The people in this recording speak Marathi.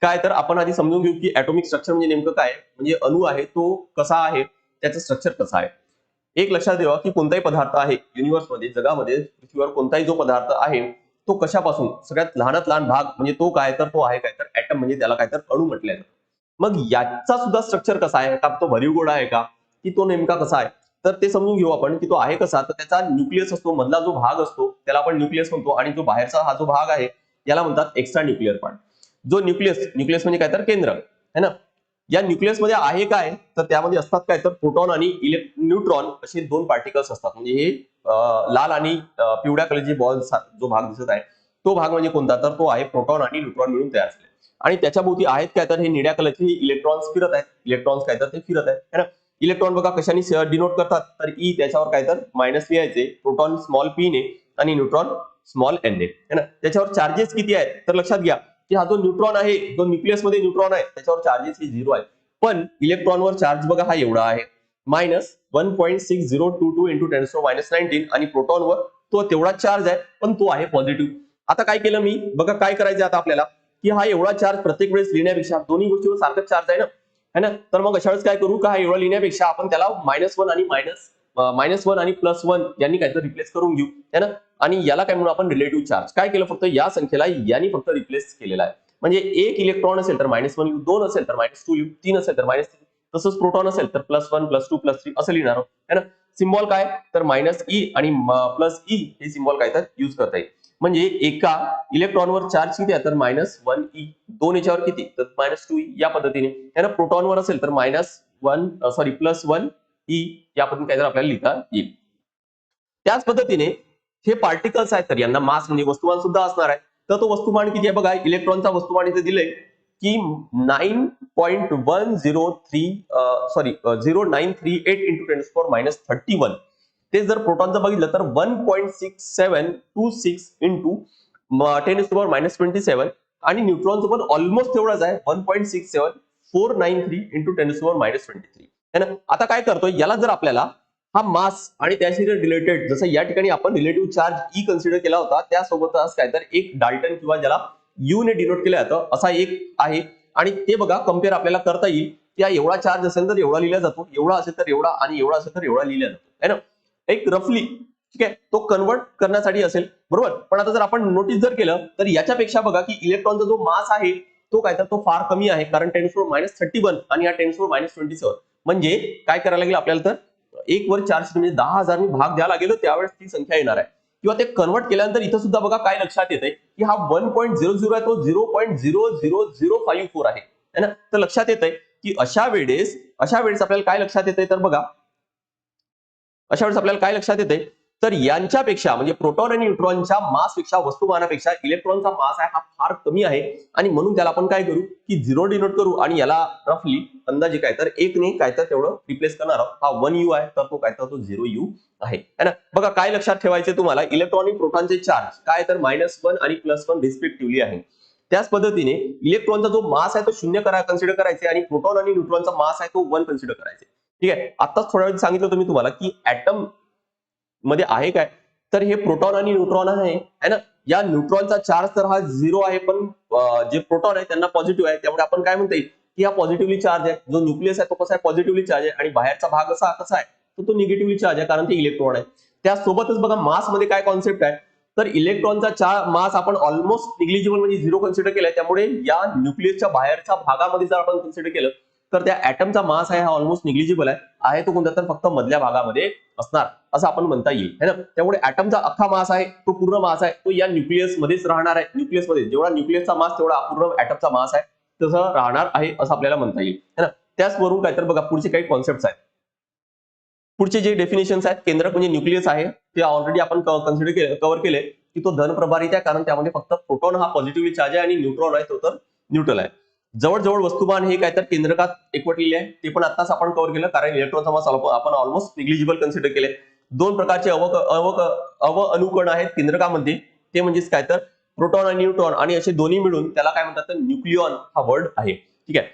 काय तर आपण आधी समजून घेऊ की ऍटॉमिक स्ट्रक्चर म्हणजे नेमकं काय, म्हणजे अणू आहे तो कसा आहे, त्याचं स्ट्रक्चर कसं आहे. एक लक्षात ठेवा की कोणताही पदार्थ आहे युनिव्हर्समध्ये, जगामध्ये, पृथ्वीवर कोणताही जो पदार्थ आहे तो कशापासून, सगळ्यात लहानात लहान भाग म्हणजे तो काय तर तो आहे काय तर ऍटम, म्हणजे त्याला काय तर अणू म्हटलं जातं. मग याचा सुद्धा स्ट्रक्चर कसा आहे, का तो भरीव गोळा आहे का, की तो नेमका कसा आहे, तर ते समजून घेऊ आपण की तो आहे कसा. तर त्याचा न्यूक्लियस असतो, मधला जो भाग असतो त्याला आपण न्यूक्लियस म्हणतो, आणि जो बाहेरचा हा जो भाग आहे याला म्हणतात एक्स्ट्रा न्यूक्लिअर पार्ट. जो न्यूक्लियस न्यूक्लियस म्हणजे काय तर केंद्र है ना. या न्यूक्लियस मध्ये आहे काय, तर त्यामध्ये असतात काय तर प्रोटॉन आणि न्यूट्रॉन असे दोन पार्टिकल्स असतात. म्हणजे हे लाल आणि पिवळ्या कलरची बॉल जो भाग दिसत आहे तो भाग म्हणजे कोणता, तर तो आहे प्रोटॉन आणि न्यूट्रॉन मिळून तयार झाले. आणि त्याच्या भोवती आहेत काय तर हे निळ्या कलरचे इलेक्ट्रॉन्स फिरत आहेत. इलेक्ट्रॉन्स काय तर ते फिरत आहेत है ना. इलेक्ट्रॉन बघा कशाने डिनोट करतात, तर ई त्याच्यावर काय तर मायनस लिहायचे, प्रोटॉन स्मॉल पी ने आणि न्यूट्रॉन स्मॉल एन ने है ना. त्याच्यावर चार्जेस किती आहेत, तर लक्षात घ्या की हा जो न्यूट्रॉन आहे, जो न्यूक्लियस मध्ये न्यूट्रॉन आहे त्याच्यावर चार्जेस हे 0 आहे. पण इलेक्ट्रॉनवर चार्ज बघा हा एवढा आहे, -1.6022 इंटू 10⁻⁻19, आणि प्रोटॉनवर तो तेवढा चार्ज आहे पण तो आहे पॉझिटिव्ह. आता काय केलं मी बघा, काय करायचं आता आपल्याला, की हा एवढा चार्ज प्रत्येक वेळेस लिहिण्यापेक्षा, दोन्ही गोष्टीवर सारखंच चार्ज आहे ना है ना, तर मग अशा वेळेस काय करू का, हा एवढा लिहिण्यापेक्षा आपण त्याला -1 आणि -1 आणि +1 यांनी काहीतरी रिप्लेस करून घेऊ है ना. आणि याला काय म्हणून आपण रिलेटिव्ह चार्ज. काय केलं, फक्त या संख्येला यांनी फक्त रिप्लेस केलेला आहे. म्हणजे एक इलेक्ट्रॉन असेल तर -1 लिहू, 2 असेल तर -2 लिहू, 3 असेल तर -3, तसंच प्रोटॉन असेल तर +1 +2 +3 असं लिहिणार आहोत है ना. सिम्बॉल काय, तर -e आणि +e हे सिम्बॉल काय तर युज करता येईल. म्हणजे एका इलेक्ट्रॉनवर चार्ज किती आहे, तर -1e, 2 याच्यावर किती, तर -2e या पद्धतीने है ना. प्रोटॉनवर असेल तर +1e या पद्धतीने काहीतरी आपल्याला लिहिता येईल. त्याच पद्धतीने हे पार्टिकल्स आहेत तर यांना मास म्हणजे वस्तुमान सुद्धा असणार आहे. तर तो वस्तुमान किती आहे बघा, इलेक्ट्रॉनचा वस्तुमान इथे दिलंय की 0938 इंटू 10⁻31. ते जर प्रोटॉनचं बघितलं तर 1.6726 इंटू 10⁻27, आणि न्यूट्रॉनचं पण ऑलमोस्ट तेवढंच आहे, 1.67493 इंटू 10⁻23 है ना. आता काय करतोय, याला जर आपल्याला हा मास आणि त्याशी रिलेटेड, जसं या ठिकाणी आपण रिलेटिव्ह चार्ज ई कन्सिडर केला होता, त्यासोबतच काय तर एक डाल्टन किंवा ज्याला यू ने डिनोट केलं जातं असा एक आहे. आणि ते बघा कम्पेअर आपल्याला करता येईल, की हा एवढा चार्ज असेल तर एवढा लिहिला जातो, एवढा असेल तर एवढा, आणि एवढा असेल तर एवढा लिहिला जातो है ना. एक रफली ठीक आहे, तो कन्वर्ट करण्यासाठी असेल बरोबर. पण आता जर आपण नोटीस जर केलं तर याच्यापेक्षा बघा की इलेक्ट्रॉनचा जो मास आहे तो काय तर तो फार कमी आहे, कारण 10⁻31 आणि हा 10⁻27. म्हणजे काय करायला लागेल आपल्याला, तर एक वर 400 म्हणजे 10,000 भाग द्यावा लागेल, त्यावेळेस ती संख्या येणार आहे. किंवा ते कन्वर्ट केल्यानंतर इथं सुद्धा बघा काय लक्षात येते की हा 1.00 आहे तो 0.00054 आहे है ना. तर लक्षात येतंय की अशा वेळेस आपल्याला काय लक्षात येतंय, तर बघा अशा वेळेस आपल्याला काय लक्षात येते, तर यांच्यापेक्षा म्हणजे प्रोटॉन आणि न्यूट्रॉनच्या मासपेक्षा, वस्तुमानापेक्षा इलेक्ट्रॉनचा मास आहे हा फार कमी आहे. आणि म्हणून त्याला आपण काय करू की 0 डिनोट करू, आणि याला रफली अंदाजे काय तर 1 ने काय तर तेवढं रिप्लेस करणार आहोत. हा 1u आहे तर तो काय तर तो 0u आहे है ना. बघा काय लक्षात ठेवायचे तुम्हाला, इलेक्ट्रॉन आणि प्रोटॉनचे चार्ज काय तर -1 आणि +1 रिस्पेक्टिव्हली आहे. त्याच पद्धतीने इलेक्ट्रॉनचा जो मास आहे तो 0 कन्सिडर करायचे, आणि प्रोटॉन आणि न्यूट्रॉनचा मास आहे तो 1 कन्सिडर करायचे. ठीक आहे. आताच थोड्या वेळ सांगितलं तुम्ही तुम्हाला की ऍटम मध्ये आहे काय, तर हे प्रोटॉन आणि न्यूट्रॉन आहे है ना. या न्यूट्रॉनचा चार्ज तर हा 0 आहे, पण जे प्रोटॉन आहे त्यांना पॉझिटिव्ह आहे, त्यामुळे आपण काय म्हणता येईल की हा पॉझिटिव्हली चार्ज आहे. जो न्यूक्लियस आहे तो कसा आहे, पॉझिटिव्हली चार्ज आहे, आणि बाहेरचा भाग कसा आहे तर तो निगेटिव्हली चार्ज आहे, कारण ते इलेक्ट्रॉन आहे. त्यासोबतच बघा मास मध्ये काय कॉन्सेप्ट आहे, तर इलेक्ट्रॉनचा मास आपण ऑलमोस्ट निग्लिजिबल म्हणजे 0 कन्सिडर केलाय. त्यामुळे या न्यूक्लियसच्या बाहेरच्या भागामध्ये जर आपण कन्सिडर केलं तर त्या ऍटमचा मास आहे हा ऑलमोस्ट निग्लिजिबल आहे तो कोणता, तर फक्त मधल्या भागामध्ये असणार असं आपण म्हणता येईल है ना. त्यामुळे ऍटमचा अख्खा मास आहे तो पूर्ण मास आहे तो या न्यूक्लियस मध्येच राहणार आहे. न्यूक्लियस मध्ये जेवढा न्यूक्लियसचा मास तेवढा पूर्ण ऍटमचा मास आहे तसं राहणार आहे असं आपल्याला म्हणता येईल है ना. त्याचवरून काय तर बघा पुढचे काही कॉन्सेप्ट आहेत. पुढचे जे डेफिनेशन्स आहेत, केंद्रक म्हणजे न्यूक्लियस आहे ते ऑलरेडी आपण कव्हर केले की तो धन प्रभारित आहे, कारण त्यामध्ये फक्त प्रोटॉन हा पॉझिटिव्हली चार्ज आहे आणि न्यूट्रॉन आहे तो तर न्यूट्रल आहे. जवळजवळ वस्तुमान हे काय तर केंद्रकात एकवटलेले आहे, ते पण आताच आपण कव्हर केलं, कारण इलेक्ट्रॉनचा मास आपण ऑलमोस्ट निग्लिजिबल कन्सिडर केले. दोन प्रकारचे अव अणुकण आहेत केंद्रकामध्ये, ते म्हणजेच काय तर प्रोटॉन आणि न्यूट्रॉन, आणि असे दोन्ही मिळून त्याला काय म्हणतात तर न्यूक्लियॉन हा वर्ड आहे. ठीक आहे.